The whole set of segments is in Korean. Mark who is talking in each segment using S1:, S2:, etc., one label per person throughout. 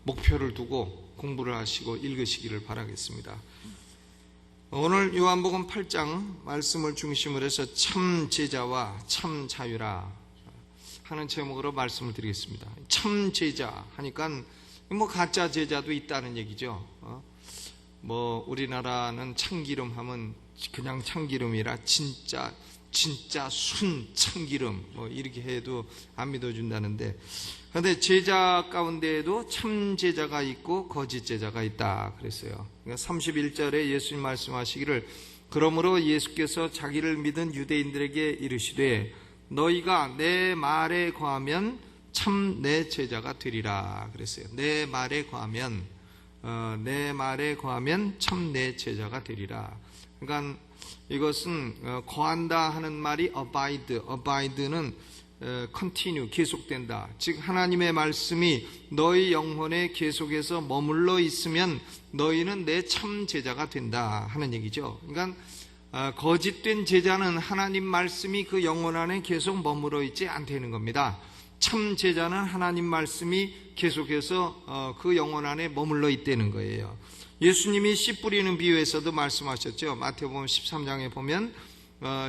S1: 목표를 두고 공부를 하시고 읽으시기를 바라겠습니다. 오늘 요한복음 8장 말씀을 중심으로 해서 참 제자와 참 자유라 하는 제목으로 말씀을 드리겠습니다. 참 제자 하니까 뭐 가짜 제자도 있다는 얘기죠. 우리나라는 참기름 하면 그냥 참기름이라 진짜 순 참기름 이렇게 해도 안 믿어준다는데, 그런데 제자 가운데에도 참 제자가 있고 거짓 제자가 있다 그랬어요. 그러니까 31절에 예수님 말씀하시기를 그러므로 예수께서 자기를 믿은 유대인들에게 이르시되 너희가 내 말에 거하면 참 내 제자가 되리라 그랬어요. 내 말에 거하면 참 내 제자가 되리라. 그러니까 이것은 거한다 하는 말이 abide는 continue, 계속된다. 즉 하나님의 말씀이 너희 영혼에 계속해서 머물러 있으면 너희는 내 참 제자가 된다 하는 얘기죠. 그러니까 거짓된 제자는 하나님 말씀이 그 영혼 안에 계속 머물러 있지 않다는 겁니다. 참 제자는 하나님 말씀이 계속해서 그 영혼 안에 머물러 있다는 거예요. 예수님이 씨 뿌리는 비유에서도 말씀하셨죠. 마태복음 13장에 보면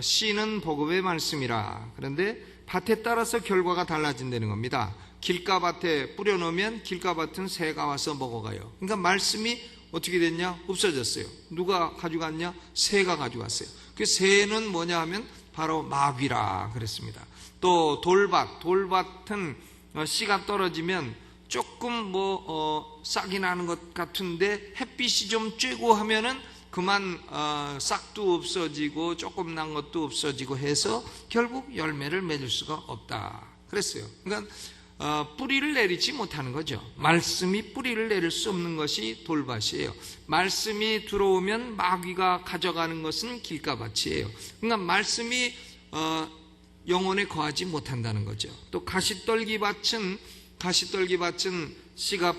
S1: 씨는 복음의 말씀이라. 그런데 밭에 따라서 결과가 달라진다는 겁니다. 길가밭에 뿌려놓으면 길가밭은 새가 와서 먹어가요. 그러니까 말씀이 어떻게 됐냐? 없어졌어요. 누가 가져갔냐? 새가 가져갔어요. 그 새는 뭐냐 하면 바로 마귀라 그랬습니다. 또 돌밭은 씨가 떨어지면 조금 싹이 나는 것 같은데 햇빛이 좀 쬐고 하면은 그만 싹도 없어지고 조금 난 것도 없어지고 해서 결국 열매를 맺을 수가 없다 그랬어요. 그러니까 뿌리를 내리지 못하는 거죠. 말씀이 뿌리를 내릴 수 없는 것이 돌밭이에요. 말씀이 들어오면 마귀가 가져가는 것은 길가밭이에요. 그러니까 말씀이 영혼에 거하지 못한다는 거죠. 또 가시떨기밭은 씨가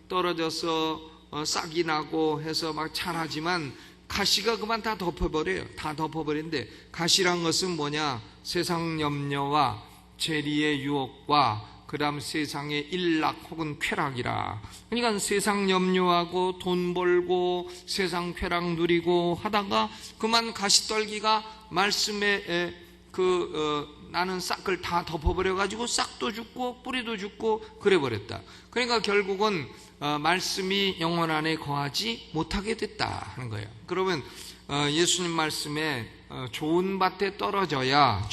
S1: 떨어져서 싹이 나고 해서 막 자라지만 가시가 그만 다 덮어버려요. 다 덮어버리는데 가시란 것은 뭐냐? 세상 염려와 재리의 유혹과 그 다음 세상의 일락 혹은 쾌락이라. 그러니까 세상 염려하고 돈 벌고 세상 쾌락 누리고 하다가 그만 가시떨기가 말씀에 나는 싹을 다 덮어버려가지고 싹도 죽고 뿌리도 죽고 그래버렸다. 그러니까 결국은 말씀이 영혼 안에 거하지 못하게 됐다 하는 거예요. 그러면 예수님 말씀에 좋은 밭에 떨어져야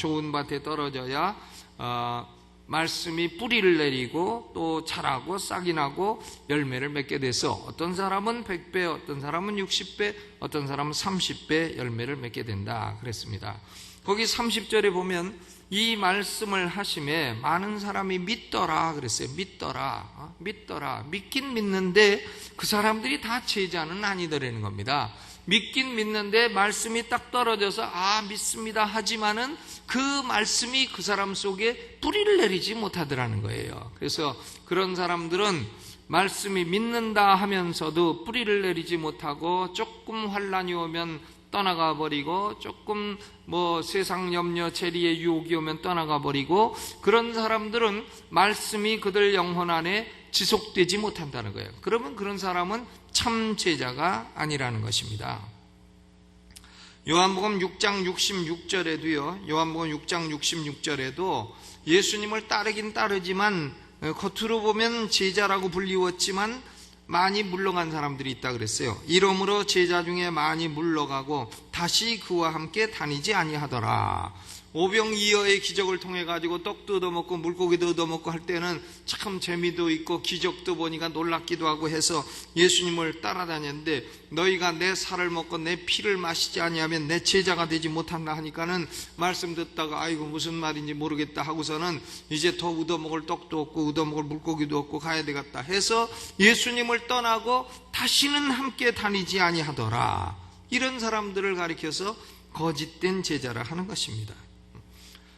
S1: 말씀이 뿌리를 내리고 또 자라고 싹이 나고 열매를 맺게 돼서 어떤 사람은 100배, 어떤 사람은 60배, 어떤 사람은 30배 열매를 맺게 된다 그랬습니다. 거기 30절에 보면 이 말씀을 하심에 많은 사람이 믿더라 그랬어요. 믿더라. 믿긴 믿는데 그 사람들이 다 제자는 아니더라는 겁니다. 믿긴 믿는데 말씀이 딱 떨어져서 믿습니다 하지만은 그 말씀이 그 사람 속에 뿌리를 내리지 못하더라는 거예요. 그래서 그런 사람들은 말씀이 믿는다 하면서도 뿌리를 내리지 못하고 조금 환난이 오면 떠나가 버리고 조금 세상 염려 재리의 유혹이 오면 떠나가 버리고 그런 사람들은 말씀이 그들 영혼 안에 지속되지 못한다는 거예요. 그러면 그런 사람은 참 제자가 아니라는 것입니다. 요한복음 6장 66절에도 예수님을 따르긴 따르지만 겉으로 보면 제자라고 불리웠지만 많이 물러간 사람들이 있다 그랬어요. 이러므로 제자 중에 많이 물러가고 다시 그와 함께 다니지 아니하더라. 오병이어의 기적을 통해 가지고 떡도 얻어먹고 물고기도 얻어먹고 할 때는 참 재미도 있고 기적도 보니까 놀랍기도 하고 해서 예수님을 따라다녔는데 너희가 내 살을 먹고 내 피를 마시지 아니하면 내 제자가 되지 못한다 하니까는 말씀 듣다가 아이고 무슨 말인지 모르겠다 하고서는 이제 더 얻어먹을 떡도 없고 얻어먹을 물고기도 없고 가야 되겠다 해서 예수님을 떠나고 다시는 함께 다니지 아니하더라. 이런 사람들을 가리켜서 거짓된 제자라 하는 것입니다.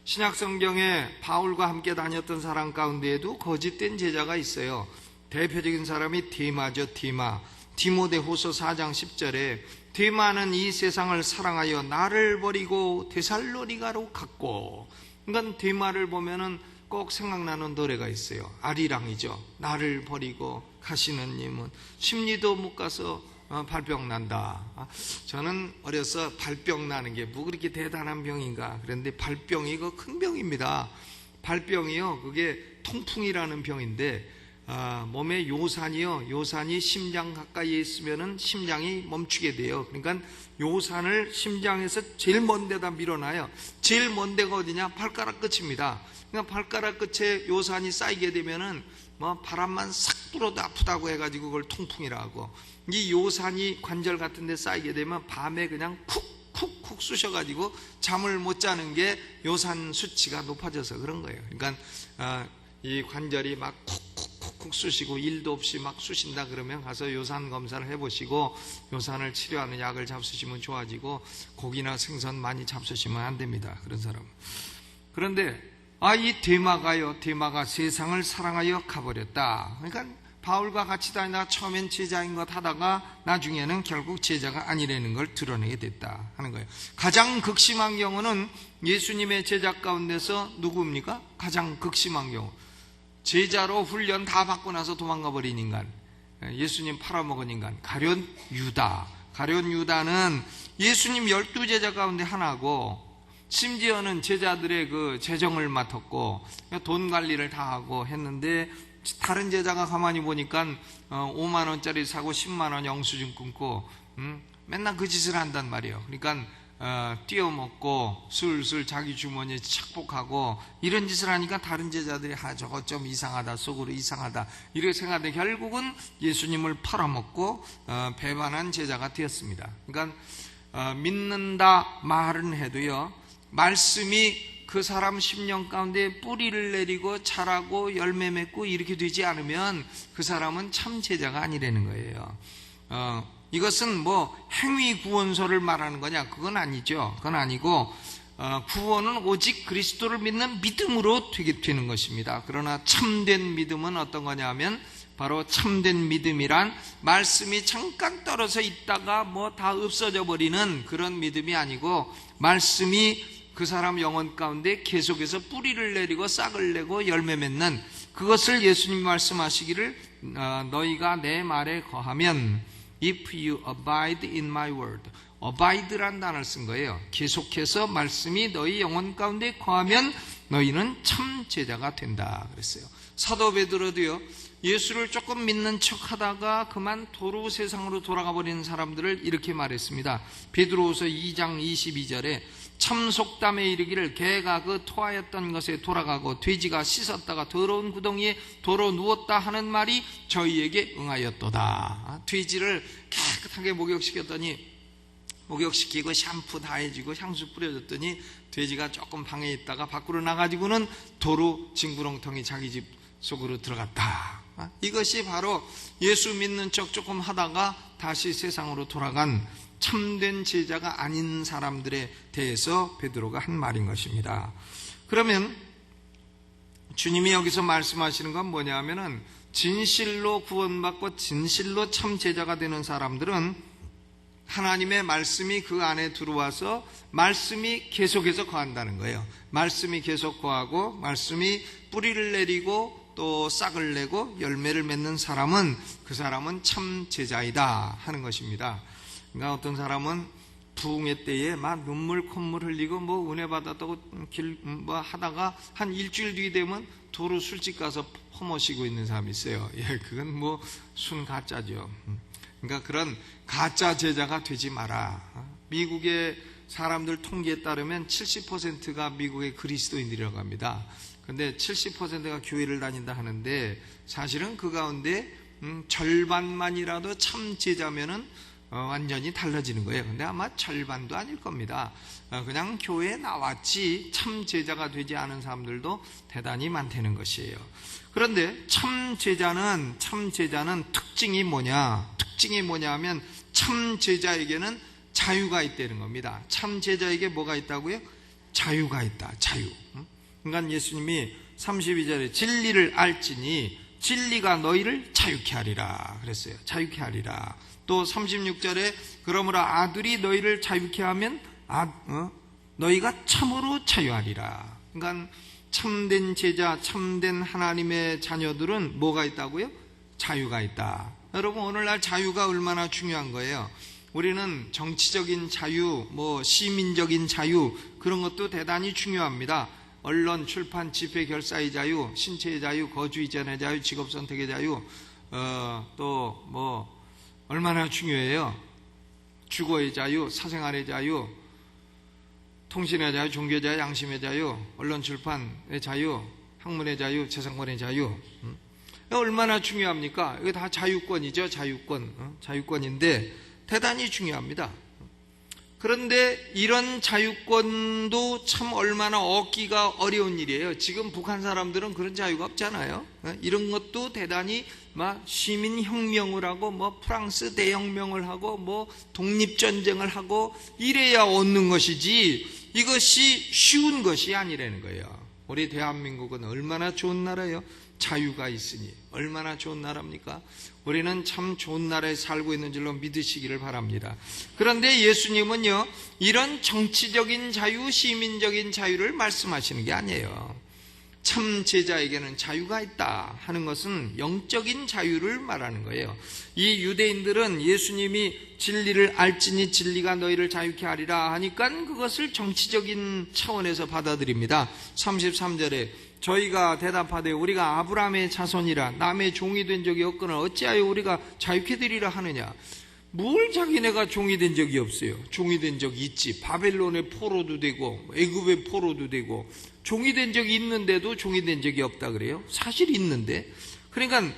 S1: 신약성경에 바울과 함께 다녔던 사람 가운데에도 거짓된 제자가 있어요. 대표적인 사람이 데마죠. 디모데후서 4장 10절에 데마는 이 세상을 사랑하여 나를 버리고 데살로니가로 갔고. 그러니까 데마를 보면은 꼭 생각나는 노래가 있어요. 아리랑이죠. 나를 버리고 가시는 님은 심리도 못 가서 발병 난다. 저는 어려서 발병 나는 게 뭐 그렇게 대단한 병인가 그런데 발병이 이거 큰 병입니다. 발병이요, 그게 통풍이라는 병인데 몸에 요산이 심장 가까이에 있으면은 심장이 멈추게 돼요. 그러니까 요산을 심장에서 제일 먼 데다 밀어놔요. 제일 먼 데가 어디냐? 발가락 끝입니다. 그러니까 발가락 끝에 요산이 쌓이게 되면은 뭐 바람만 싹 불어도 아프다고 해가지고 그걸 통풍이라고. 이 요산이 관절 같은 데 쌓이게 되면 밤에 그냥 쿡쿡쿡 쑤셔가지고 잠을 못 자는 게 요산 수치가 높아져서 그런 거예요. 그러니까 이 관절이 막 쿡쿡쿡 쑤시고 일도 없이 막 쑤신다 그러면 가서 요산 검사를 해보시고 요산을 치료하는 약을 잡수시면 좋아지고 고기나 생선 많이 잡수시면 안 됩니다. 그런 사람은. 그런데 이 데마가 세상을 사랑하여 가버렸다. 그러니까 바울과 같이 다니다가 처음엔 제자인 것 하다가 나중에는 결국 제자가 아니라는 걸 드러내게 됐다 하는 거예요. 가장 극심한 경우는 예수님의 제자 가운데서 누구입니까? 가장 극심한 경우, 제자로 훈련 다 받고 나서 도망가 버린 인간, 예수님 팔아먹은 인간, 가룟 유다는 예수님 12제자 가운데 하나고, 심지어는 제자들의 그 재정을 맡았고 돈 관리를 다 하고 했는데, 다른 제자가 가만히 보니까 5만 원짜리 사고 10만 원 영수증 끊고 맨날 그 짓을 한단 말이에요. 그러니까 띄어먹고 술술 자기 주머니에 착복하고 이런 짓을 하니까 다른 제자들이 저거 좀 이상하다, 속으로 이상하다 이렇게 생각하는데 결국은 예수님을 팔아먹고 배반한 제자가 되었습니다. 그러니까 믿는다 말은 해도요, 말씀이 그 사람 심령 가운데 뿌리를 내리고 자라고 열매 맺고 이렇게 되지 않으면 그 사람은 참 제자가 아니라는 거예요. 이것은 뭐 행위 구원서를 말하는 거냐? 그건 아니죠. 그건 아니고 구원은 오직 그리스도를 믿는 믿음으로 되는 것입니다. 그러나 참된 믿음은 어떤 거냐면 바로 참된 믿음이란 말씀이 잠깐 떨어져 있다가 뭐 다 없어져 버리는 그런 믿음이 아니고, 말씀이 그 사람 영혼 가운데 계속해서 뿌리를 내리고 싹을 내고 열매 맺는, 그것을 예수님 말씀하시기를 너희가 내 말에 거하면, if you abide in my word, abide란 단어를 쓴 거예요. 계속해서 말씀이 너희 영혼 가운데 거하면 너희는 참 제자가 된다 그랬어요. 사도 베드로도요, 예수를 조금 믿는 척 하다가 그만 도로 세상으로 돌아가 버리는 사람들을 이렇게 말했습니다. 베드로후서 2장 22절에 참 속담에 이르기를 개가 그 토하였던 것에 돌아가고 돼지가 씻었다가 더러운 구덩이에 도로 누웠다 하는 말이 저희에게 응하였도다. 돼지를 깨끗하게 목욕시키고 샴푸 다 해주고 향수 뿌려줬더니 돼지가 조금 방에 있다가 밖으로 나가지고는 도로 징구렁텅이 자기 집 속으로 들어갔다. 이것이 바로 예수 믿는 척 조금 하다가 다시 세상으로 돌아간 참된 제자가 아닌 사람들에 대해서 베드로가 한 말인 것입니다. 그러면 주님이 여기서 말씀하시는 건 뭐냐면은, 진실로 구원받고 진실로 참 제자가 되는 사람들은 하나님의 말씀이 그 안에 들어와서 말씀이 계속해서 거한다는 거예요. 말씀이 계속 거하고 말씀이 뿌리를 내리고 또 싹을 내고 열매를 맺는 사람은, 그 사람은 참 제자이다 하는 것입니다. 그러니까 어떤 사람은 부흥회 때에 막 눈물 콧물 흘리고 뭐 은혜 받았다고 뭐 하다가 한 일주일 뒤 되면 도로 술집 가서 퍼머시고 있는 사람이 있어요. 그건 뭐 순 가짜죠. 그러니까 그런 가짜 제자가 되지 마라. 미국의 사람들 통계에 따르면 70%가 미국의 그리스도인들이라고 합니다. 근데 70%가 교회를 다닌다 하는데, 사실은 그 가운데 절반만이라도 참 제자면은 완전히 달라지는 거예요. 근데 아마 절반도 아닐 겁니다. 그냥 교회에 나왔지 참 제자가 되지 않은 사람들도 대단히 많다는 것이에요. 그런데 참 제자는 특징이 뭐냐면 참 제자에게는 자유가 있다는 겁니다. 참 제자에게 뭐가 있다고요? 자유가 있다. 자유. 그러니까 예수님이 32절에 진리를 알지니 진리가 너희를 자유케 하리라 그랬어요. 자유케 하리라. 또 36절에 그러므로 아들이 너희를 자유케 하면 너희가 참으로 자유하리라. 그러니까 참된 제자, 참된 하나님의 자녀들은 뭐가 있다고요? 자유가 있다. 여러분, 오늘날 자유가 얼마나 중요한 거예요. 우리는 정치적인 자유, 시민적인 자유, 그런 것도 대단히 중요합니다. 언론, 출판, 집회, 결사의 자유, 신체의 자유, 거주 이전의 자유, 직업 선택의 자유, 얼마나 중요해요. 주거의 자유, 사생활의 자유, 통신의 자유, 종교의 자유, 양심의 자유, 언론 출판의 자유, 학문의 자유, 재산권의 자유. 얼마나 중요합니까? 이거 다 자유권이죠. 자유권인데 대단히 중요합니다. 그런데 이런 자유권도 참 얼마나 얻기가 어려운 일이에요. 지금 북한 사람들은 그런 자유가 없잖아요. 이런 것도 대단히 시민혁명을 하고 프랑스 대혁명을 하고 독립전쟁을 하고 이래야 얻는 것이지 이것이 쉬운 것이 아니라는 거예요. 우리 대한민국은 얼마나 좋은 나라예요. 자유가 있으니 얼마나 좋은 나라입니까? 우리는 참 좋은 나라에 살고 있는 줄로 믿으시기를 바랍니다. 그런데 예수님은요, 이런 정치적인 자유, 시민적인 자유를 말씀하시는 게 아니에요. 참 제자에게는 자유가 있다 하는 것은 영적인 자유를 말하는 거예요. 이 유대인들은 예수님이 진리를 알지니 진리가 너희를 자유케 하리라 하니까 그것을 정치적인 차원에서 받아들입니다. 33절에 저희가 대답하되 우리가 아브라함의 자손이라 남의 종이 된 적이 없거늘 어찌하여 우리가 자유케 되리라 하느냐. 뭘 자기네가 종이 된 적이 없어요. 종이 된 적이 있지. 바벨론의 포로도 되고 애굽의 포로도 되고 종이 된 적이 있는데도 종이 된 적이 없다 그래요. 사실 있는데. 그러니까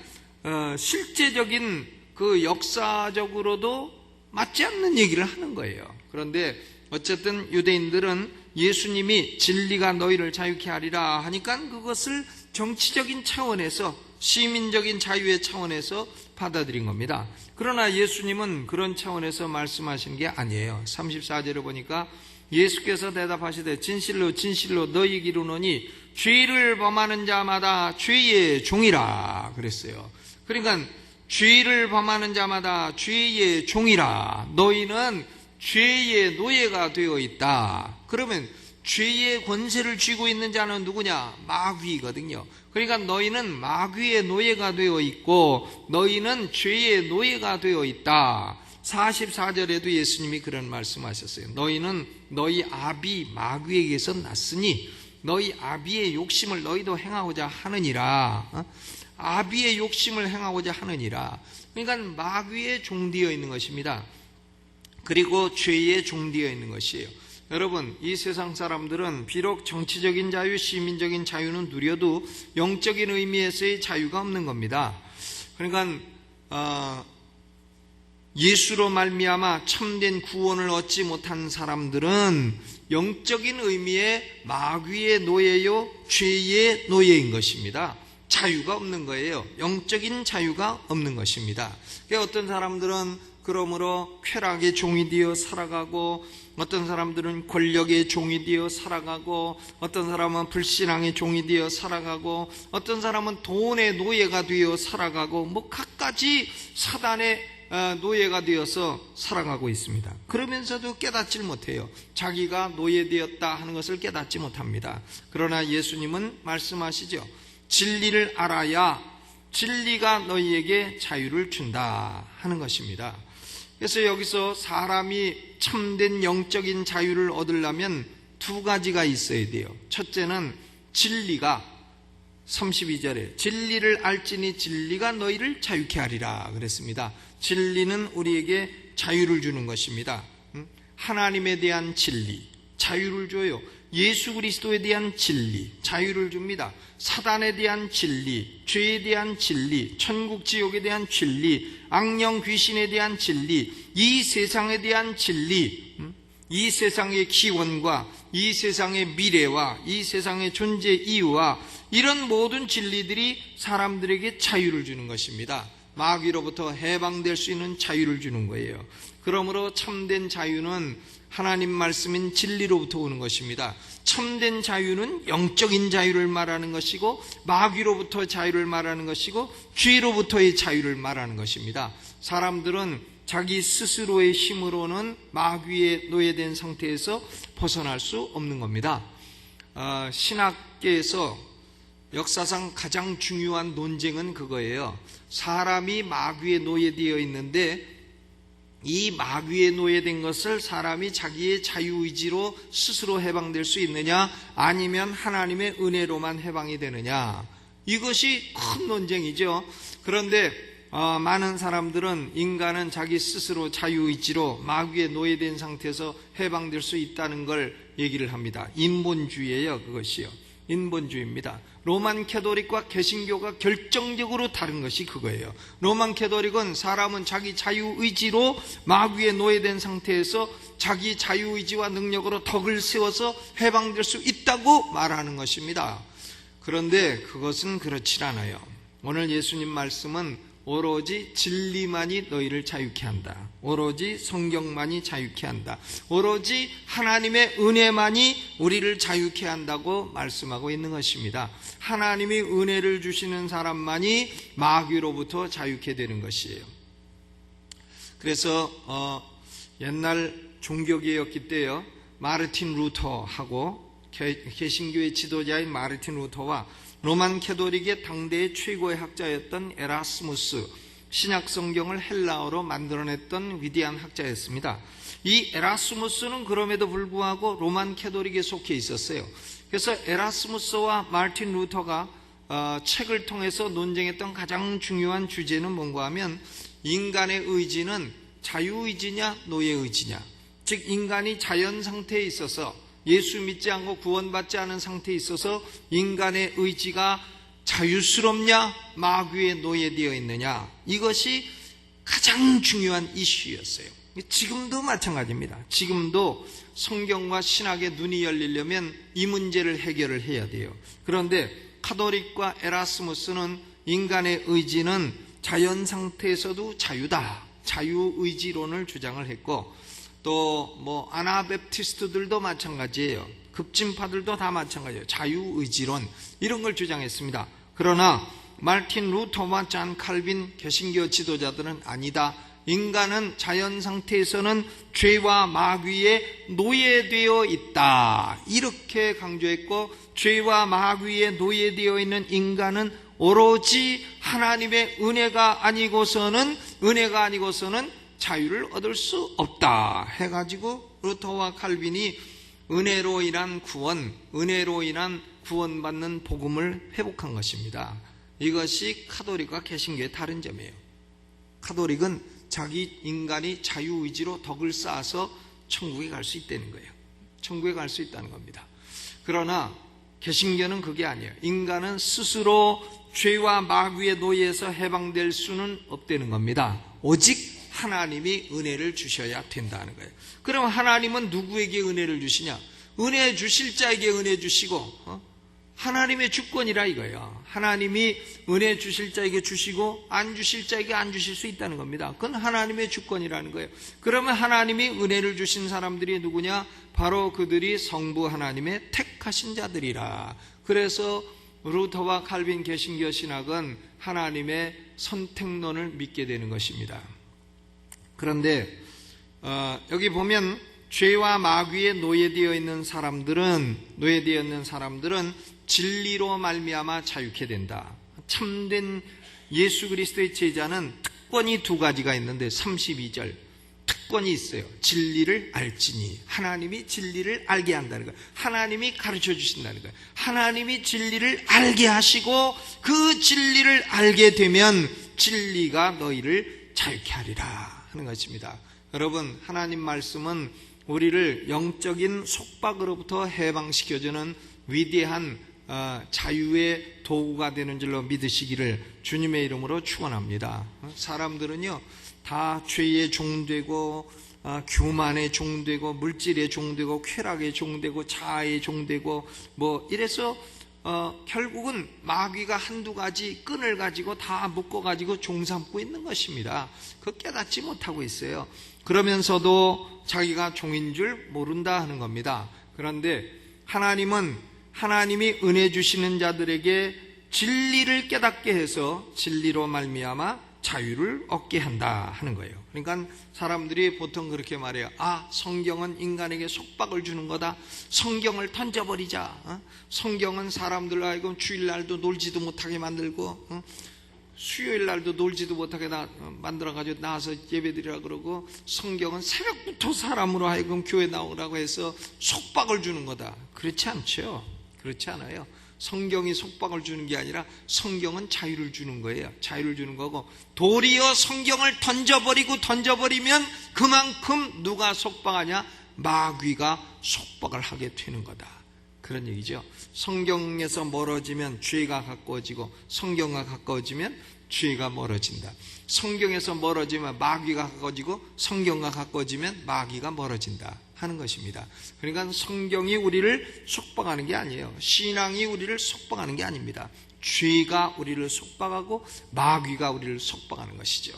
S1: 실제적인 그 역사적으로도 맞지 않는 얘기를 하는 거예요. 그런데 어쨌든 유대인들은 예수님이 진리가 너희를 자유케 하리라 하니까 그것을 정치적인 차원에서 시민적인 자유의 차원에서 받아들인 겁니다. 그러나 예수님은 그런 차원에서 말씀하신 게 아니에요. 34절에 보니까 예수께서 대답하시되 진실로 진실로 너희에게 이르노니 죄를 범하는 자마다 죄의 종이라 그랬어요. 그러니까 죄를 범하는 자마다 죄의 종이라. 너희는 죄의 노예가 되어 있다. 그러면 죄의 권세를 쥐고 있는 자는 누구냐? 마귀거든요. 그러니까 너희는 마귀의 노예가 되어 있고 너희는 죄의 노예가 되어 있다. 44절에도 예수님이 그런 말씀하셨어요. 너희는 너희 아비 마귀에게서 났으니 너희 아비의 욕심을 너희도 행하고자 하느니라. 아비의 욕심을 행하고자 하느니라. 그러니까 마귀의 종되어 있는 것입니다. 그리고 죄의 종되어 있는 것이에요. 여러분, 이 세상 사람들은 비록 정치적인 자유, 시민적인 자유는 누려도 영적인 의미에서의 자유가 없는 겁니다. 그러니까 예수로 말미암아 참된 구원을 얻지 못한 사람들은 영적인 의미의 마귀의 노예요, 죄의 노예인 것입니다. 자유가 없는 거예요. 영적인 자유가 없는 것입니다. 어떤 사람들은 그러므로 쾌락의 종이 되어 살아가고 어떤 사람들은 권력의 종이 되어 살아가고 어떤 사람은 불신앙의 종이 되어 살아가고 어떤 사람은 돈의 노예가 되어 살아가고 갖가지 사단의 노예가 되어서 살아가고 있습니다. 그러면서도 깨닫질 못해요. 자기가 노예되었다 하는 것을 깨닫지 못합니다. 그러나 예수님은 말씀하시죠. 진리를 알아야 진리가 너희에게 자유를 준다 하는 것입니다. 그래서 여기서 사람이 참된 영적인 자유를 얻으려면 두 가지가 있어야 돼요. 첫째는 진리가 32절에 진리를 알지니 진리가 너희를 자유케 하리라 그랬습니다. 진리는 우리에게 자유를 주는 것입니다. 하나님에 대한 진리, 자유를 줘요. 예수 그리스도에 대한 진리, 자유를 줍니다. 사단에 대한 진리, 죄에 대한 진리, 천국 지옥에 대한 진리, 악령 귀신에 대한 진리, 이 세상에 대한 진리, 이 세상의 기원과 이 세상의 미래와 이 세상의 존재 이유와 이런 모든 진리들이 사람들에게 자유를 주는 것입니다. 마귀로부터 해방될 수 있는 자유를 주는 거예요. 그러므로 참된 자유는 하나님 말씀인 진리로부터 오는 것입니다. 참된 자유는 영적인 자유를 말하는 것이고 마귀로부터 자유를 말하는 것이고 죄로부터의 자유를 말하는 것입니다. 사람들은 자기 스스로의 힘으로는 마귀에 노예된 상태에서 벗어날 수 없는 겁니다. 신학 신학계에서 역사상 가장 중요한 논쟁은 그거예요. 사람이 마귀에 노예되어 있는데 이 마귀에 노예된 것을 사람이 자기의 자유의지로 스스로 해방될 수 있느냐, 아니면 하나님의 은혜로만 해방이 되느냐, 이것이 큰 논쟁이죠. 그런데 많은 사람들은 인간은 자기 스스로 자유의지로 마귀에 노예된 상태에서 해방될 수 있다는 걸 얘기를 합니다. 인본주의예요. 그것이요, 인본주의입니다. 로만 캐토릭과 개신교가 결정적으로 다른 것이 그거예요. 로만 캐토릭은 사람은 자기 자유의지로 마귀에 노예된 상태에서 자기 자유의지와 능력으로 덕을 세워서 해방될 수 있다고 말하는 것입니다. 그런데 그것은 그렇지 않아요. 오늘 예수님 말씀은 오로지 진리만이 너희를 자유케 한다. 오로지 성경만이 자유케 한다. 오로지 하나님의 은혜만이 우리를 자유케 한다고 말씀하고 있는 것입니다. 하나님이 은혜를 주시는 사람만이 마귀로부터 자유케 되는 것이에요. 그래서 옛날 종교개혁기 때요, 마르틴 루터하고 개신교의 지도자인 마르틴 루터와 로만 캐토릭의 당대의 최고의 학자였던 에라스무스, 신약 성경을 헬라어로 만들어냈던 위대한 학자였습니다. 이 에라스무스는 그럼에도 불구하고 로만 캐토릭에 속해 있었어요. 그래서 에라스무스와 마르틴 루터가 책을 통해서 논쟁했던 가장 중요한 주제는 뭔가 하면, 인간의 의지는 자유의지냐 노예의지냐, 즉 인간이 자연 상태에 있어서 예수 믿지 않고 구원받지 않은 상태에 있어서 인간의 의지가 자유스럽냐 마귀에 노예되어 있느냐, 이것이 가장 중요한 이슈였어요. 지금도 마찬가지입니다. 지금도 성경과 신학의 눈이 열리려면 이 문제를 해결을 해야 돼요. 그런데 카톨릭과 에라스무스는 인간의 의지는 자연 상태에서도 자유다, 자유의지론을 주장을 했고, 또 아나베프티스트들도 마찬가지예요. 급진파들도 다 마찬가지예요. 자유의지론, 이런 걸 주장했습니다. 그러나 마르틴 루터와 잔 칼빈 개신교 지도자들은 아니다, 인간은 자연 상태에서는 죄와 마귀에 노예되어 있다, 이렇게 강조했고, 죄와 마귀에 노예되어 있는 인간은 오로지 하나님의 은혜가 아니고서는 자유를 얻을 수 없다 해가지고 루터와 칼빈이 은혜로 인한 구원, 은혜로 인한 구원받는 복음을 회복한 것입니다. 이것이 카톨릭과 개신교의 다른 점이에요. 카톨릭은 자기 인간이 자유의지로 덕을 쌓아서 천국에 갈 수 있다는 거예요. 천국에 갈 수 있다는 겁니다. 그러나 개신교는 그게 아니에요. 인간은 스스로 죄와 마귀의 노예에서 해방될 수는 없다는 겁니다. 오직 하나님이 은혜를 주셔야 된다는 거예요. 그럼 하나님은 누구에게 은혜를 주시냐? 은혜 주실 자에게 은혜 주시고, 하나님의 주권이라 이거예요. 하나님이 은혜 주실 자에게 주시고 안 주실 자에게 안 주실 수 있다는 겁니다. 그건 하나님의 주권이라는 거예요. 그러면 하나님이 은혜를 주신 사람들이 누구냐? 바로 그들이 성부 하나님의 택하신 자들이라. 그래서 루터와 칼빈 개신교 신학은 하나님의 선택론을 믿게 되는 것입니다. 그런데 여기 보면 죄와 마귀에 노예되어 있는 사람들은 진리로 말미암아 자유케 된다. 참된 예수 그리스도의 제자는 특권이 두 가지가 있는데 32절 특권이 있어요. 진리를 알지니, 하나님이 진리를 알게 한다는 거예요. 하나님이 가르쳐 주신다는 거예요. 하나님이 진리를 알게 하시고 그 진리를 알게 되면 진리가 너희를 자유케 하리라 하는 것입니다. 여러분, 하나님 말씀은 우리를 영적인 속박으로부터 해방시켜주는 위대한 자유의 도구가 되는 줄로 믿으시기를 주님의 이름으로 축원합니다. 사람들은요 다 죄에 종되고 교만에 종되고 물질에 종되고 쾌락에 종되고 자아에 종되고 이래서 결국은 마귀가 한두 가지 끈을 가지고 다 묶어가지고 종삼고 있는 것입니다. 그거 깨닫지 못하고 있어요. 그러면서도 자기가 종인 줄 모른다 하는 겁니다. 그런데 하나님이 은혜 주시는 자들에게 진리를 깨닫게 해서 진리로 말미암아 자유를 얻게 한다 하는 거예요. 그러니까 사람들이 보통 그렇게 말해요. 성경은 인간에게 속박을 주는 거다. 성경을 던져버리자. 성경은 사람들로 하여금 주일날도 놀지도 못하게 만들고 수요일날도 놀지도 못하게 만들어가지고 나와서 예배드리라 그러고, 성경은 새벽부터 사람으로 하여금 교회 나오라고 해서 속박을 주는 거다. 그렇지 않죠. 그렇지 않아요. 성경이 속박을 주는 게 아니라 성경은 자유를 주는 거예요. 자유를 주는 거고, 도리어 성경을 던져버리면 그만큼 누가 속박하냐? 마귀가 속박을 하게 되는 거다. 그런 얘기죠. 성경에서 멀어지면 죄가 가까워지고, 성경과 가까워지면 죄가 멀어진다. 성경에서 멀어지면 마귀가 가까워지고, 성경과 가까워지면 마귀가 멀어진다 하는 것입니다. 그러니까 성경이 우리를 속박하는 게 아니에요. 신앙이 우리를 속박하는 게 아닙니다. 죄가 우리를 속박하고 마귀가 우리를 속박하는 것이죠.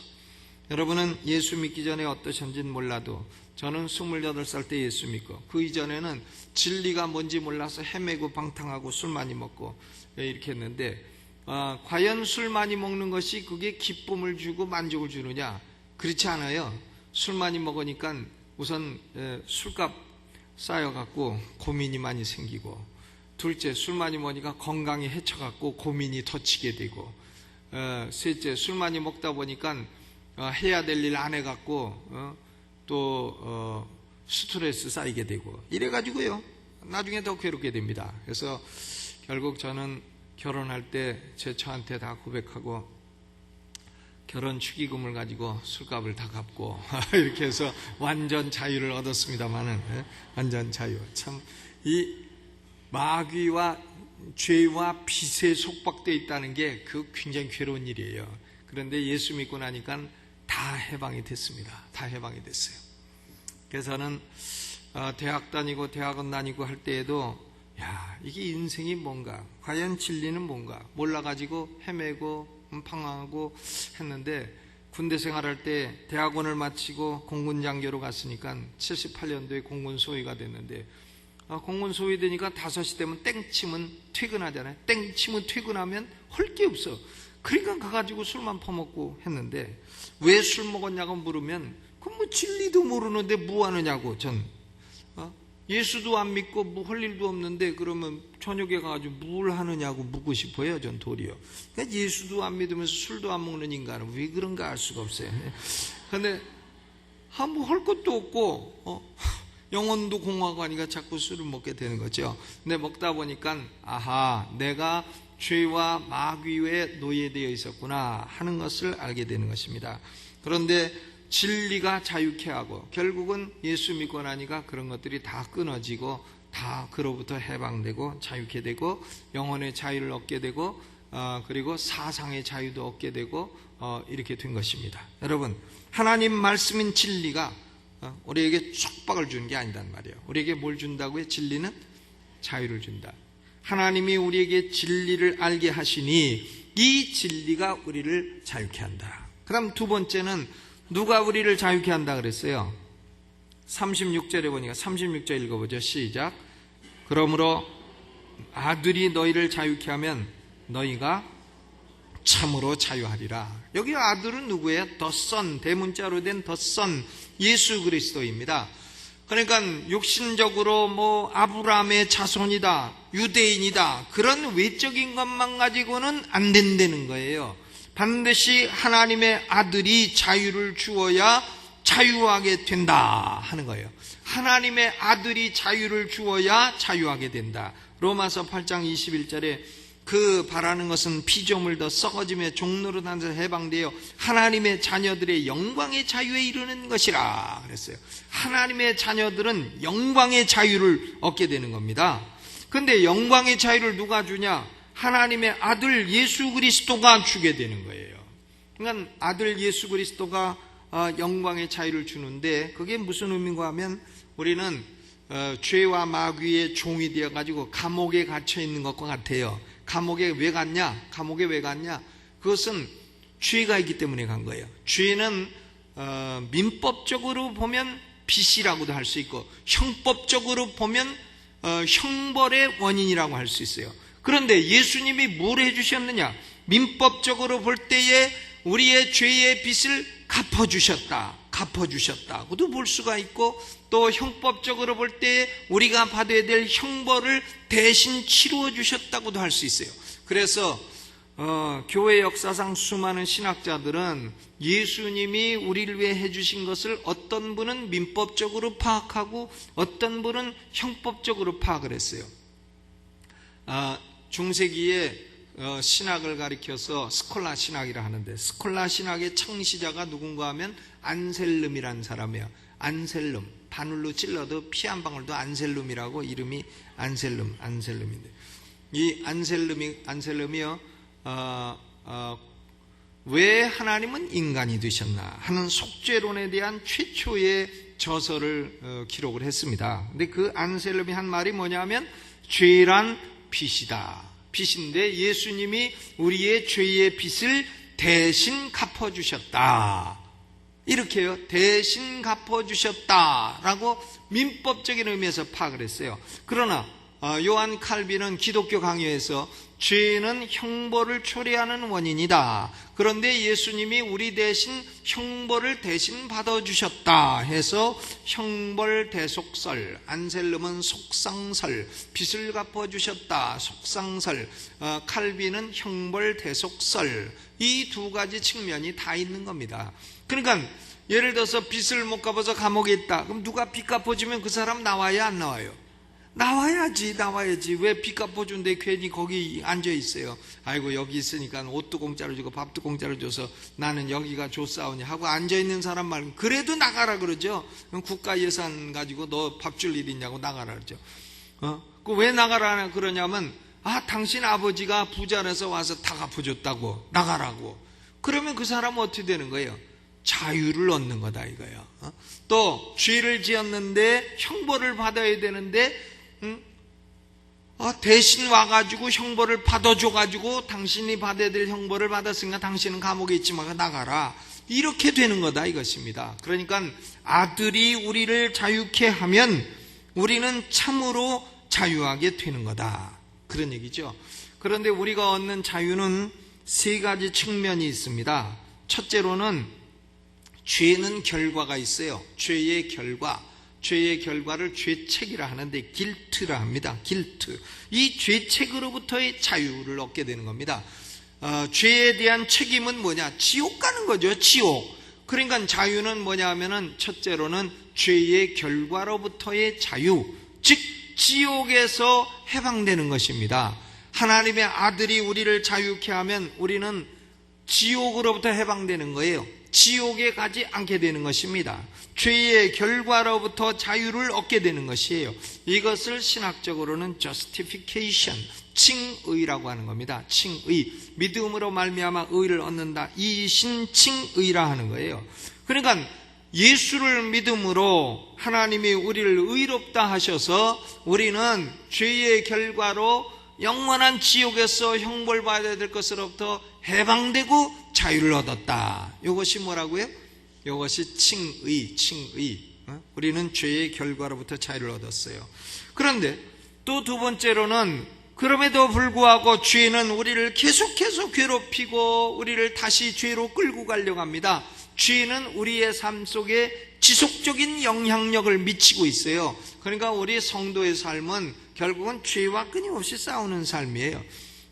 S1: 여러분은 예수 믿기 전에 어떠셨는지는 몰라도 저는 28살 때 예수 믿고, 그 이전에는 진리가 뭔지 몰라서 헤매고 방탕하고 술 많이 먹고 이렇게 했는데, 과연 술 많이 먹는 것이 그게 기쁨을 주고 만족을 주느냐? 그렇지 않아요. 술 많이 먹으니까 우선 술값 쌓여갖고 고민이 많이 생기고, 둘째 술 많이 먹으니까 건강이 해쳐갖고 고민이 더 치게 되고, 셋째 술 많이 먹다 보니까 해야 될 일 안 해갖고 또 스트레스 쌓이게 되고, 이래가지고요 나중에 더 괴롭게 됩니다. 그래서 결국 저는 결혼할 때 제 처한테 다 고백하고 결혼 축의금을 가지고 술값을 다 갚고 이렇게 해서 완전 자유를 얻었습니다만은, 완전 자유. 참 이 마귀와 죄와 빚에 속박되어 있다는 게 그 굉장히 괴로운 일이에요. 그런데 예수 믿고 나니까 다 해방이 됐습니다. 다 해방이 됐어요. 그래서 저는 대학 다니고 대학원 다니고 할 때에도 이게 인생이 뭔가, 과연 진리는 뭔가 몰라가지고 헤매고 방황하고 했는데, 군대 생활할 때 대학원을 마치고 공군 장교로 갔으니까 78년도에 공군 소위가 됐는데, 공군 소위되니까 5시 되면 땡치면 퇴근하잖아요. 땡치면 퇴근하면 할 게 없어. 그러니까 가가지고 술만 퍼먹고 했는데, 왜 술 먹었냐고 물으면 그 뭐 진리도 모르는데 뭐 하느냐고. 전 예수도 안 믿고 뭐 할 일도 없는데 그러면 저녁에 가가지고 뭘 하느냐고 묻고 싶어요. 전 도리어. 그러니까 예수도 안 믿으면서 술도 안 먹는 인간은 왜 그런가 알 수가 없어요. 근데 뭐 할 것도 없고 영혼도 공허하고 하니까 자꾸 술을 먹게 되는 거죠. 근데 먹다 보니까 내가 죄와 마귀에 노예되어 있었구나 하는 것을 알게 되는 것입니다. 그런데 진리가 자유케 하고, 결국은 예수 믿고 나니까 그런 것들이 다 끊어지고 다 그로부터 해방되고 자유케 되고, 영혼의 자유를 얻게 되고, 그리고 사상의 자유도 얻게 되고, 이렇게 된 것입니다. 여러분, 하나님 말씀인 진리가 우리에게 속박을 주는 게 아니란 말이에요. 우리에게 뭘 준다고요? 진리는 자유를 준다. 하나님이 우리에게 진리를 알게 하시니 이 진리가 우리를 자유케 한다. 그 다음 두 번째는 누가 우리를 자유케 한다 그랬어요? 36절에 보니까, 36절 읽어보죠. 시작. 그러므로 아들이 너희를 자유케 하면 너희가 참으로 자유하리라. 여기 아들은 누구예요? The Son, 대문자로 된 The Son, 예수 그리스도입니다. 그러니까 육신적으로 뭐 아브라함의 자손이다, 유대인이다, 그런 외적인 것만 가지고는 안 된다는 거예요. 반드시 하나님의 아들이 자유를 주어야 자유하게 된다 하는 거예요. 하나님의 아들이 자유를 주어야 자유하게 된다. 로마서 8장 21절에 그 바라는 것은 피조물 더 썩어지며 종노릇한서 해방되어 하나님의 자녀들의 영광의 자유에 이르는 것이라 그랬어요. 하나님의 자녀들은 영광의 자유를 얻게 되는 겁니다. 근데 영광의 자유를 누가 주냐? 하나님의 아들 예수 그리스도가 주게 되는 거예요. 그러니까 아들 예수 그리스도가 영광의 자유를 주는데, 그게 무슨 의미인가 하면, 우리는 죄와 마귀의 종이 되어가지고 감옥에 갇혀 있는 것과 같아요. 감옥에 왜 갔냐? 감옥에 왜 갔냐? 그것은 죄가 있기 때문에 간 거예요. 죄는 민법적으로 보면 빚이라고도 할 수 있고, 형법적으로 보면 형벌의 원인이라고 할 수 있어요. 그런데 예수님이 뭘 해주셨느냐? 민법적으로 볼 때에 우리의 죄의 빚을 갚아주셨다고도 볼 수가 있고, 또 형법적으로 볼 때 우리가 받아야 될 형벌을 대신 치루어 주셨다고도 할 수 있어요. 그래서 교회 역사상 수많은 신학자들은 예수님이 우리를 위해 해주신 것을 어떤 분은 민법적으로 파악하고 어떤 분은 형법적으로 파악을 했어요. 중세기에 신학을 가리켜서 스콜라 신학이라 하는데, 스콜라 신학의 창시자가 누군가 하면 안셀름이라는 사람이에요. 안셀름, 바늘로 찔러도 피 한 방울도 안셀름이라고, 이름이 안셀름인데, 이 안셀름이요 왜 하나님은 인간이 되셨나 하는 속죄론에 대한 최초의 저서를 기록을 했습니다. 근데 그 안셀름이 한 말이 뭐냐면, 죄란 빚인데 예수님이 우리의 죄의 빚을 대신 갚아주셨다, 이렇게요. 대신 갚아주셨다라고 민법적인 의미에서 파악을 했어요. 그러나 요한 칼빈은 기독교 강요에서 죄는 형벌을 초래하는 원인이다, 그런데 예수님이 우리 대신 형벌을 대신 받아주셨다 해서 형벌 대속설, 안셀름은 속상설, 빚을 갚아주셨다 속상설, 칼빈은 형벌 대속설, 이 두 가지 측면이 다 있는 겁니다. 그러니까 예를 들어서 빚을 못 갚아서 감옥에 있다, 그럼 누가 빚 갚아주면 그 사람 나와야 안 나와요? 나와야지. 왜 빚 갚아준데 괜히 거기 앉아있어요? 아이고 여기 있으니까 옷도 공짜로 주고 밥도 공짜로 줘서 나는 여기가 좋사오니 하고 앉아있는 사람 말고, 그래도 나가라 그러죠. 국가 예산 가지고 너 밥 줄 일 있냐고 나가라 그러죠. 그 왜 나가라 그러냐면, 당신 아버지가 부자라서 와서 다 갚아줬다고 나가라고. 그러면 그 사람은 어떻게 되는 거예요? 자유를 얻는 거다 이거예요. 또 죄를 지었는데 형벌을 받아야 되는데 대신 와가지고 형벌을 받아줘가지고, 당신이 받아야 될 형벌을 받았으니까 당신은 감옥에 있지만 나가라, 이렇게 되는 거다 이것입니다. 그러니까 아들이 우리를 자유케 하면 우리는 참으로 자유하게 되는 거다, 그런 얘기죠. 그런데 우리가 얻는 자유는 세 가지 측면이 있습니다. 첫째로는 죄는 결과가 있어요. 죄의 결과를 죄책이라 하는데 길트라 합니다. 길트. 이 죄책으로부터의 자유를 얻게 되는 겁니다. 죄에 대한 책임은 뭐냐? 지옥 가는 거죠. 지옥. 그러니까 자유는 뭐냐 하면은, 첫째로는 죄의 결과로부터의 자유, 즉 지옥에서 해방되는 것입니다. 하나님의 아들이 우리를 자유케 하면 우리는 지옥으로부터 해방되는 거예요. 지옥에 가지 않게 되는 것입니다. 죄의 결과로부터 자유를 얻게 되는 것이에요. 이것을 신학적으로는 justification, 칭의라고 하는 겁니다. 칭의, 믿음으로 말미암아 의를 얻는다, 이신칭의라 하는 거예요. 그러니까 예수를 믿음으로 하나님이 우리를 의롭다 하셔서 우리는 죄의 결과로 영원한 지옥에서 형벌받아야 될 것으로부터 해방되고 자유를 얻었다. 이것이 뭐라고요? 이것이 칭의. 우리는 죄의 결과로부터 자유를 얻었어요. 그런데 또 두 번째로는, 그럼에도 불구하고 죄는 우리를 계속해서 괴롭히고 우리를 다시 죄로 끌고 가려고 합니다. 죄는 우리의 삶 속에 지속적인 영향력을 미치고 있어요. 그러니까 우리 성도의 삶은 결국은 죄와 끊임없이 싸우는 삶이에요.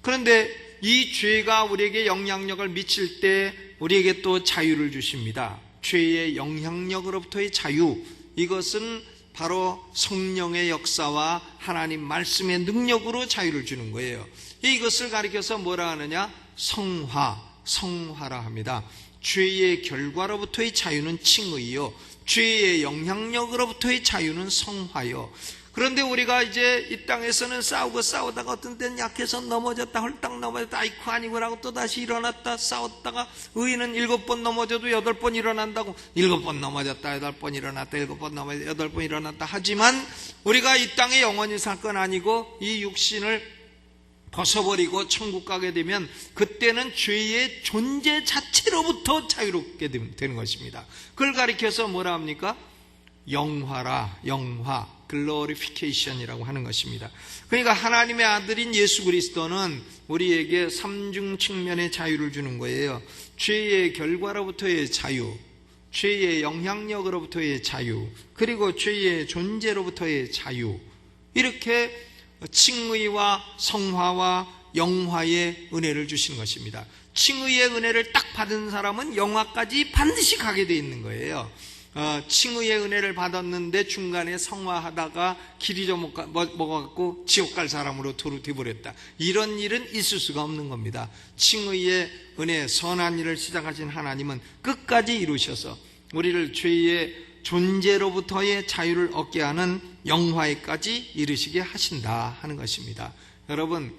S1: 그런데 이 죄가 우리에게 영향력을 미칠 때 우리에게 또 자유를 주십니다. 죄의 영향력으로부터의 자유, 이것은 바로 성령의 역사와 하나님 말씀의 능력으로 자유를 주는 거예요. 이것을 가리켜서 뭐라 하느냐? 성화라 합니다. 죄의 결과로부터의 자유는 칭의요, 죄의 영향력으로부터의 자유는 성화요. 그런데 우리가 이제 이 땅에서는 싸우다가 어떤 때는 약해서 넘어졌다, 헐딱 넘어졌다, 아이쿠 아니구라고 또 다시 일어났다, 싸웠다가, 의인은 7번 넘어져도 8번 일어난다고, 7번 넘어졌다 8번 일어났다, 7번 넘어졌다 8번 일어났다 하지만, 우리가 이 땅에 영원히 살 건 아니고 이 육신을 벗어버리고 천국 가게 되면 그때는 죄의 존재 자체로부터 자유롭게 되는 것입니다. 그걸 가리켜서 뭐라 합니까? 영화라, 영화, glorification이라고 하는 것입니다. 그러니까 하나님의 아들인 예수 그리스도는 우리에게 삼중 측면의 자유를 주는 거예요. 죄의 결과로부터의 자유, 죄의 영향력으로부터의 자유, 그리고 죄의 존재로부터의 자유, 이렇게 칭의와 성화와 영화의 은혜를 주시는 것입니다. 칭의의 은혜를 딱 받은 사람은 영화까지 반드시 가게 돼 있는 거예요. 칭의의 은혜를 받았는데 중간에 성화하다가 길 잊어먹어갖고 지옥 갈 사람으로 되버렸다. 이런 일은 있을 수가 없는 겁니다. 칭의의 은혜, 선한 일을 시작하신 하나님은 끝까지 이루셔서 우리를 죄의 존재로부터의 자유를 얻게 하는 영화에까지 이르시게 하신다 하는 것입니다. 여러분,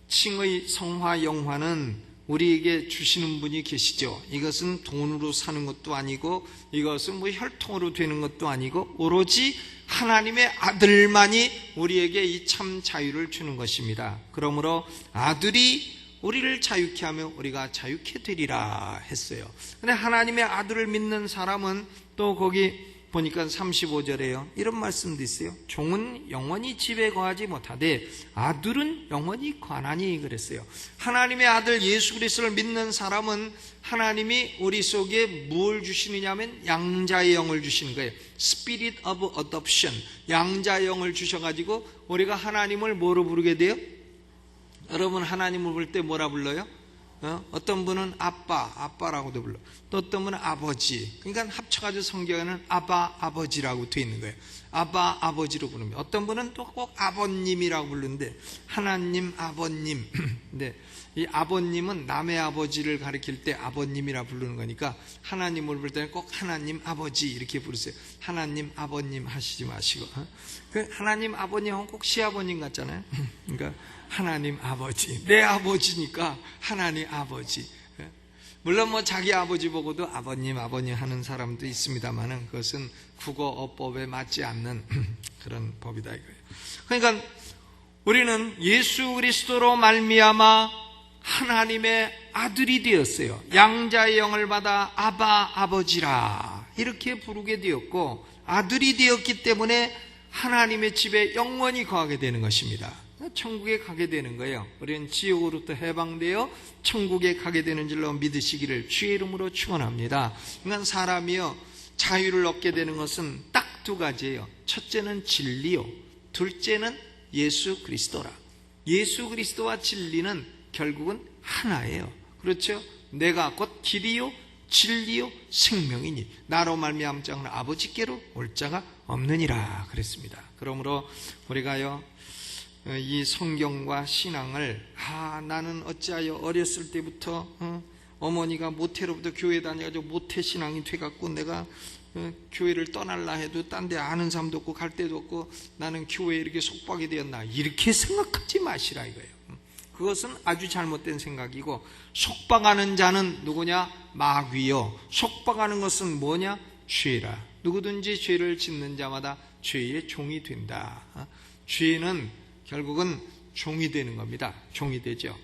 S1: 칭의, 성화, 영화는 우리에게 주시는 분이 계시죠. 이것은 돈으로 사는 것도 아니고 이것은 뭐 혈통으로 되는 것도 아니고 오로지 하나님의 아들만이 우리에게 이 참 자유를 주는 것입니다. 그러므로 아들이 우리를 자유케 하며 우리가 자유케 되리라 했어요. 근데 하나님의 아들을 믿는 사람은 또 거기 보니까 35절에요. 이런 말씀도 있어요. 종은 영원히 집에 거하지 못하되 아들은 영원히 거하나니 그랬어요. 하나님의 아들 예수 그리스도를 믿는 사람은 하나님이 우리 속에 무엇을 주시느냐면 양자의 영을 주시는 거예요. Spirit of Adoption, 양자의 영을 주셔가지고 우리가 하나님을 뭐로 부르게 돼요? 여러분, 하나님을 부를 때 뭐라 불러요? 어떤 분은 아빠라고도 불러. 또 어떤 분은 아버지. 그러니까 합쳐가지고 성경에는 아버지라고 되어 있는 거예요. 아버지로 부릅니다. 어떤 분은 또 꼭 아버님이라고 부르는데 하나님 아버님. 근데 이 아버님은 남의 아버지를 가리킬 때 아버님이라 부르는 거니까 하나님을 부를 때는 꼭 하나님 아버지 이렇게 부르세요. 하나님 아버님 하시지 마시고. 하나님 아버님 하면 꼭 시아버님 같잖아요. 그러니까 하나님 아버지, 내 아버지니까 하나님 아버지. 물론 뭐 자기 아버지 보고도 아버님 하는 사람도 있습니다만은 그것은 국어어법에 맞지 않는 그런 법이다 이거예요. 그러니까 우리는 예수 그리스도로 말미암아 하나님의 아들이 되었어요. 양자의 영을 받아 아버지라 이렇게 부르게 되었고, 아들이 되었기 때문에 하나님의 집에 영원히 거하게 되는 것입니다. 천국에 가게 되는 거예요. 우리는 지옥으로부터 해방되어 천국에 가게 되는 줄로 믿으시기를 주의 이름으로 축원합니다. 그러니까 사람이요, 자유를 얻게 되는 것은 딱 두 가지예요. 첫째는 진리요, 둘째는 예수 그리스도라. 예수 그리스도와 진리는 결국은 하나예요. 그렇죠? 내가 곧 길이요 진리요 생명이니 나로 말미암지 않는 아버지께로 올 자가 없느니라 그랬습니다. 그러므로 우리가요, 이 성경과 신앙을 나는 어찌하여 어렸을 때부터 어머니가 모태로부터 교회 다녀가지고 모태 신앙이 돼갖고 내가 교회를 떠날라 해도 딴 데 아는 사람도 없고 갈 데도 없고 나는 교회에 이렇게 속박이 되었나, 이렇게 생각하지 마시라 이거예요. 그것은 아주 잘못된 생각이고, 속박하는 자는 누구냐? 마귀요. 속박하는 것은 뭐냐? 죄라. 누구든지 죄를 짓는 자마다 죄의 종이 된다. 죄는 결국은 종이 되는 겁니다. 종이 되죠.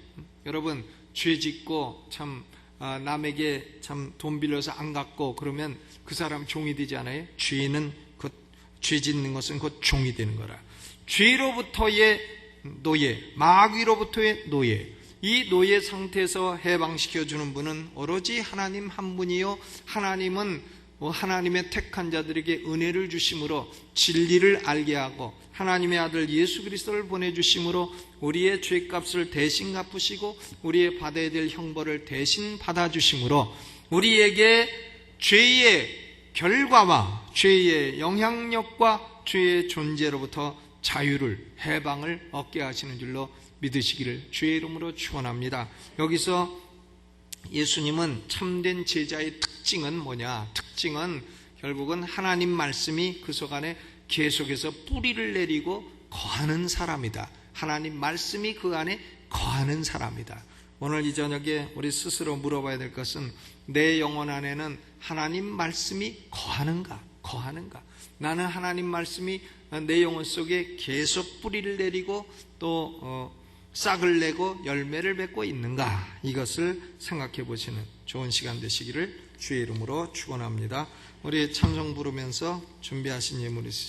S1: 여러분, 죄 짓고 참 남에게 참 돈 빌려서 안 갚고 그러면 그 사람 종이 되지 않아요? 죄 짓는 것은 곧 종이 되는 거라. 죄로부터의 노예, 마귀로부터의 노예, 이 노예 상태에서 해방시켜주는 분은 오로지 하나님 한 분이요, 하나님은 하나님의 택한 자들에게 은혜를 주심으로 진리를 알게 하고 하나님의 아들 예수 그리스도를 보내주심으로 우리의 죄값을 대신 갚으시고 우리의 받아야 될 형벌을 대신 받아주심으로 우리에게 죄의 결과와 죄의 영향력과 죄의 존재로부터 자유를, 해방을 얻게 하시는 줄로 믿으시기를 주의 이름으로 축원합니다. 여기서 예수님은 참된 제자의 특징은 뭐냐? 특징은 결국은 하나님 말씀이 그 속 안에 계속해서 뿌리를 내리고 거하는 사람이다. 하나님 말씀이 그 안에 거하는 사람이다. 오늘 이 저녁에 우리 스스로 물어봐야 될 것은 내 영혼 안에는 하나님 말씀이 거하는가? 나는 하나님 말씀이 내 영혼 속에 계속 뿌리를 내리고 또 싹을 내고 열매를 맺고 있는가, 이것을 생각해 보시는 좋은 시간 되시기를 주의 이름으로 축원합니다. 우리 찬송 부르면서 준비하신 예물 있으십니까?